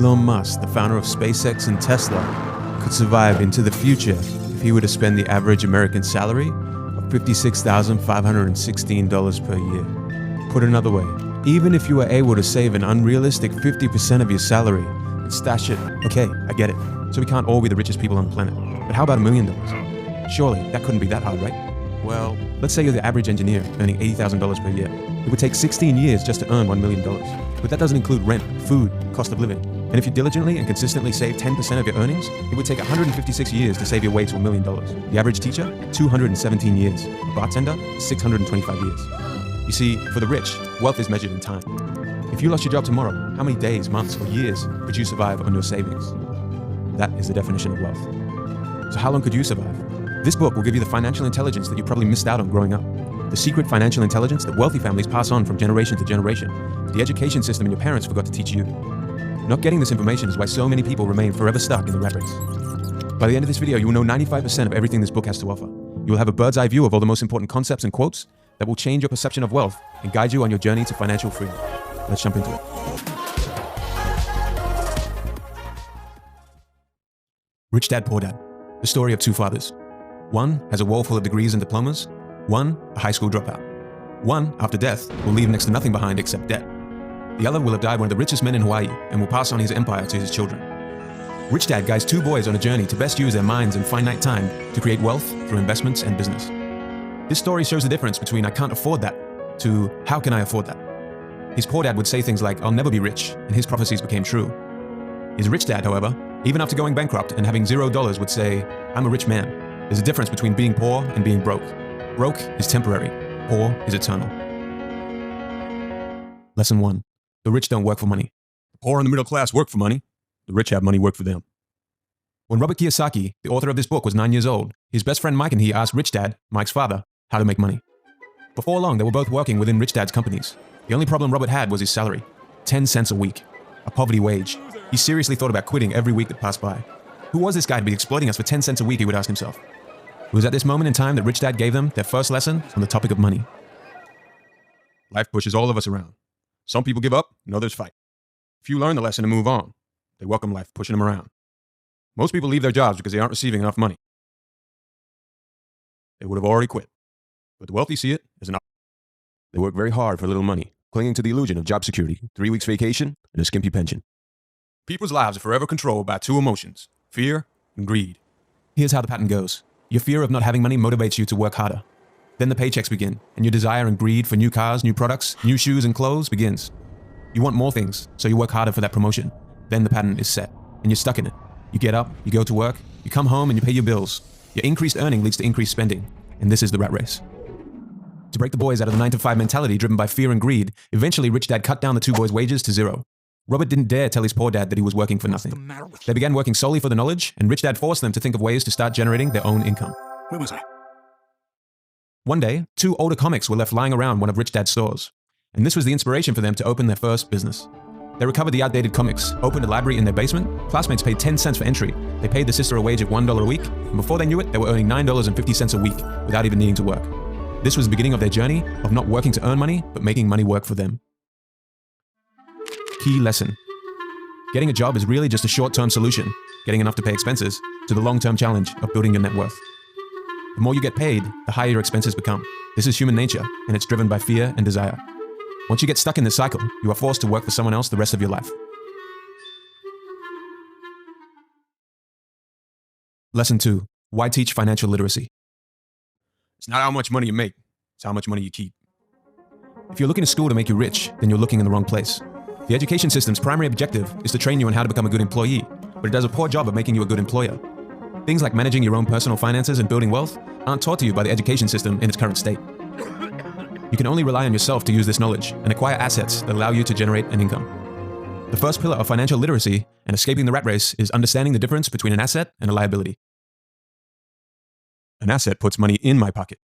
Elon Musk, the founder of SpaceX and Tesla, could survive into the future if he were to spend the average American salary of $56,516 per year. Put another way, even if you were able to save an unrealistic 50% of your salary and stash it, okay, I get it. So we can't all be the richest people on the planet. But how about $1 million? Surely that couldn't be that hard, right? Well, let's say you're the average engineer earning $80,000 per year. It would take 16 years just to earn $1 million. But that doesn't include rent, food, cost of living. And if you diligently and consistently save 10% of your earnings, it would take 156 years to save your way to $1 million. The average teacher, 217 years. A bartender, 625 years. You see, for the rich, wealth is measured in time. If you lost your job tomorrow, how many days, months, or years could you survive on your savings? That is the definition of wealth. So how long could you survive? This book will give you the financial intelligence that you probably missed out on growing up. The secret financial intelligence that wealthy families pass on from generation to generation. The education system your parents forgot to teach you. Not getting this information is why so many people remain forever stuck in the rat race. By the end of this video, you will know 95% of everything this book has to offer. You will have a bird's eye view of all the most important concepts and quotes that will change your perception of wealth and guide you on your journey to financial freedom. Let's jump into it. Rich Dad, Poor Dad. The story of two fathers. One has a wall full of degrees and diplomas. One, a high school dropout. One, after death, will leave next to nothing behind except debt. The other will have died one of the richest men in Hawaii and will pass on his empire to his children. Rich Dad guides two boys on a journey to best use their minds and finite time to create wealth through investments and business. This story shows the difference between "I can't afford that" to "How can I afford that?" His poor dad would say things like "I'll never be rich," and his prophecies became true. His rich dad, however, even after going bankrupt and having $0, would say, "I'm a rich man." There's a difference between being poor and being broke. Broke is temporary, poor is eternal. Lesson 1. The rich don't work for money. The poor and the middle class work for money. The rich have money work for them. When Robert Kiyosaki, the author of this book, was 9 years old, his best friend Mike and he asked Rich Dad, Mike's father, how to make money. Before long, they were both working within Rich Dad's companies. The only problem Robert had was his salary, 10 cents a week, a poverty wage. He seriously thought about quitting every week that passed by. Who was this guy to be exploiting us for 10 cents a week, he would ask himself. It was at this moment in time that Rich Dad gave them their first lesson on the topic of money. Life pushes all of us around. Some people give up and others fight. Few learn the lesson and move on. They welcome life pushing them around. Most people leave their jobs because they aren't receiving enough money. They would have already quit. But the wealthy see it as an opportunity. They work very hard for little money, clinging to the illusion of job security, 3 weeks vacation, and a skimpy pension. People's lives are forever controlled by two emotions, fear and greed. Here's how the pattern goes. Your fear of not having money motivates you to work harder. Then the paychecks begin, and your desire and greed for new cars, new products, new shoes and clothes begins. You want more things, so you work harder for that promotion. Then the pattern is set, and you're stuck in it. You get up, you go to work, you come home and you pay your bills. Your increased earning leads to increased spending, and this is the rat race. To break the boys out of the 9-to-5 mentality driven by fear and greed, eventually Rich Dad cut down the two boys' wages to zero. Robert didn't dare tell his poor dad that he was working for nothing. They began working solely for the knowledge, and Rich Dad forced them to think of ways to start generating their own income. Where was I? One day, two older comics were left lying around one of Rich Dad's stores, and this was the inspiration for them to open their first business. They recovered the outdated comics, opened a library in their basement, classmates paid 10 cents for entry, they paid the sister a wage of $1 a week, and before they knew it, they were earning $9.50 a week without even needing to work. This was the beginning of their journey of not working to earn money, but making money work for them. Key lesson. Getting a job is really just a short-term solution, getting enough to pay expenses, to the long-term challenge of building your net worth. The more you get paid, the higher your expenses become. This is human nature, and it's driven by fear and desire. Once you get stuck in this cycle, you are forced to work for someone else the rest of your life. Lesson 2. Why teach financial literacy? It's not how much money you make, it's how much money you keep. If you're looking to school to make you rich, then you're looking in the wrong place. The education system's primary objective is to train you on how to become a good employee, but it does a poor job of making you a good employer. Things like managing your own personal finances and building wealth aren't taught to you by the education system in its current state. You can only rely on yourself to use this knowledge and acquire assets that allow you to generate an income. The first pillar of financial literacy and escaping the rat race is understanding the difference between an asset and a liability. An asset puts money in my pocket.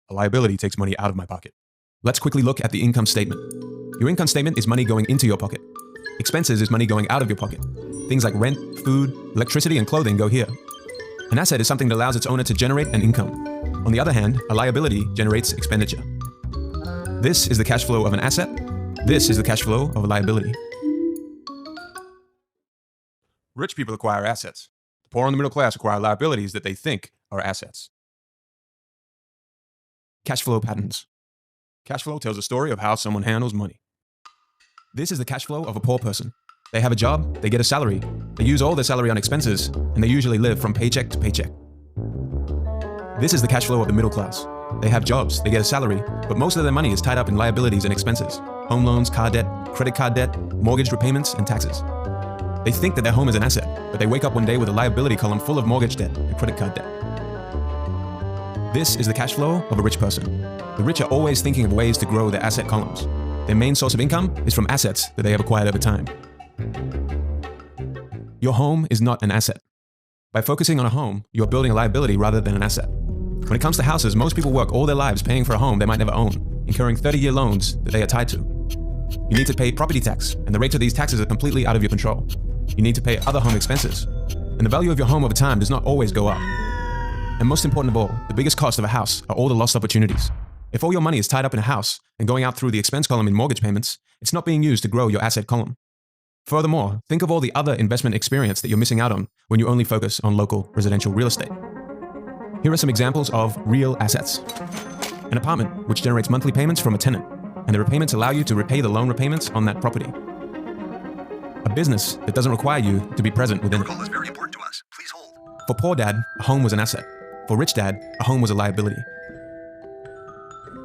A liability takes money out of my pocket. Let's quickly look at the income statement. Your income statement is money going into your pocket. Expenses is money going out of your pocket. Things like rent, food, electricity, and clothing go here. An asset is something that allows its owner to generate an income. On the other hand, a liability generates expenditure. This is the cash flow of an asset. This is the cash flow of a liability. Rich people acquire assets. The poor and the middle class acquire liabilities that they think are assets. Cash flow patterns. Cash flow tells a story of how someone handles money. This is the cash flow of a poor person. They have a job, they get a salary, they use all their salary on expenses, and they usually live from paycheck to paycheck. This is the cash flow of the middle class. They have jobs, they get a salary, but most of their money is tied up in liabilities and expenses. Home loans, car debt, credit card debt, mortgage repayments, and taxes. They think that their home is an asset, but they wake up one day with a liability column full of mortgage debt and credit card debt. This is the cash flow of a rich person. The rich are always thinking of ways to grow their asset columns. Their main source of income is from assets that they have acquired over time. Your home is not an asset. By focusing on a home, you are building a liability rather than an asset. When it comes to houses, most people work all their lives paying for a home they might never own, incurring 30-year loans that they are tied to. You need to pay property tax, and the rates of these taxes are completely out of your control. You need to pay other home expenses, and the value of your home over time does not always go up. And most important of all, the biggest cost of a house are all the lost opportunities. If all your money is tied up in a house and going out through the expense column in mortgage payments, it's not being used to grow your asset column. Furthermore, think of all the other investment experience that you're missing out on when you only focus on local residential real estate. Here are some examples of real assets. An apartment, which generates monthly payments from a tenant, and the repayments allow you to repay the loan repayments on that property. A business that doesn't require you to be present within it. Your call is very important to us. Please hold. For poor dad, a home was an asset. For rich dad, a home was a liability.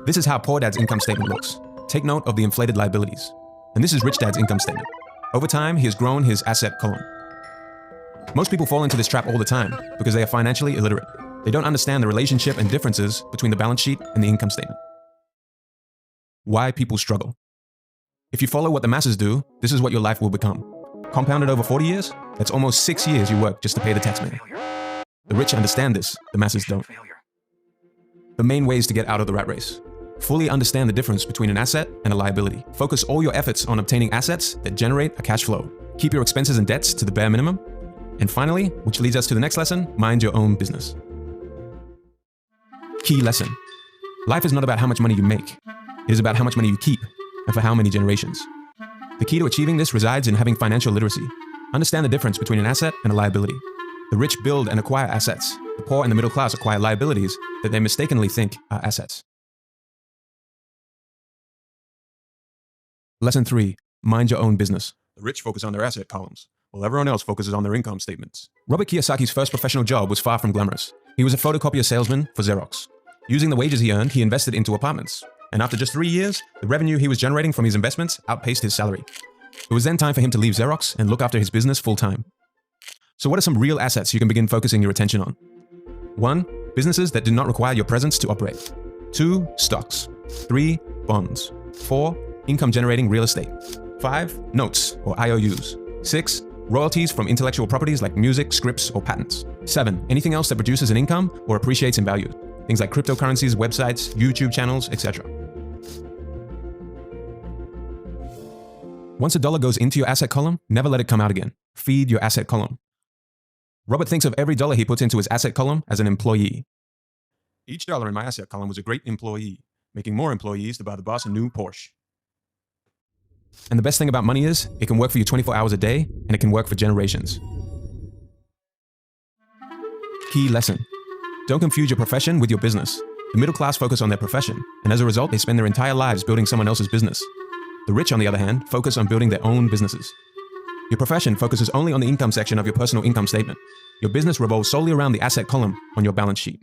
This is how poor dad's income statement looks. Take note of the inflated liabilities. And this is rich dad's income statement. Over time, he has grown his asset column. Most people fall into this trap all the time because they are financially illiterate. They don't understand the relationship and differences between the balance sheet and the income statement. Why people struggle. If you follow what the masses do, this is what your life will become. Compounded over 40 years, that's almost 6 years you work just to pay the tax man. The rich understand this, the masses don't. The main ways to get out of the rat race. Fully understand the difference between an asset and a liability. Focus all your efforts on obtaining assets that generate a cash flow. Keep your expenses and debts to the bare minimum. And finally, which leads us to the next lesson, mind your own business. Key lesson. Life is not about how much money you make. It is about how much money you keep and for how many generations. The key to achieving this resides in having financial literacy. Understand the difference between an asset and a liability. The rich build and acquire assets. The poor and the middle class acquire liabilities that they mistakenly think are assets. Lesson 3. Mind your own business. The rich focus on their asset columns, while everyone else focuses on their income statements. Robert Kiyosaki's first professional job was far from glamorous. He was a photocopier salesman for Xerox. Using the wages he earned, he invested into apartments. And after just 3 years, the revenue he was generating from his investments outpaced his salary. It was then time for him to leave Xerox and look after his business full-time. So what are some real assets you can begin focusing your attention on? 1. Businesses that do not require your presence to operate. 2. Stocks. 3. Bonds. 4. Income-generating real estate. 5. Notes, or IOUs. 6. Royalties from intellectual properties like music, scripts, or patents. 7. Anything else that produces an income or appreciates in value. Things like cryptocurrencies, websites, YouTube channels, etc. Once a dollar goes into your asset column, never let it come out again. Feed your asset column. Robert thinks of every dollar he puts into his asset column as an employee. Each dollar in my asset column was a great employee, making more employees to buy the boss a new Porsche. And the best thing about money is, it can work for you 24 hours a day, and it can work for generations. Key lesson. Don't confuse your profession with your business. The middle class focus on their profession, and as a result, they spend their entire lives building someone else's business. The rich, on the other hand, focus on building their own businesses. Your profession focuses only on the income section of your personal income statement. Your business revolves solely around the asset column on your balance sheet.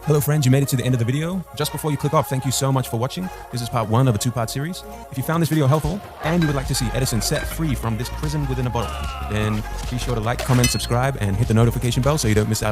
Hello friends, you made it to the end of the video. Just before you click off, thank you so much for watching. This is part 1 of a 2-part series. If you found this video helpful and you would like to see Edison set free from this prison within a bottle, then be sure to like, comment, subscribe, and hit the notification bell so you don't miss out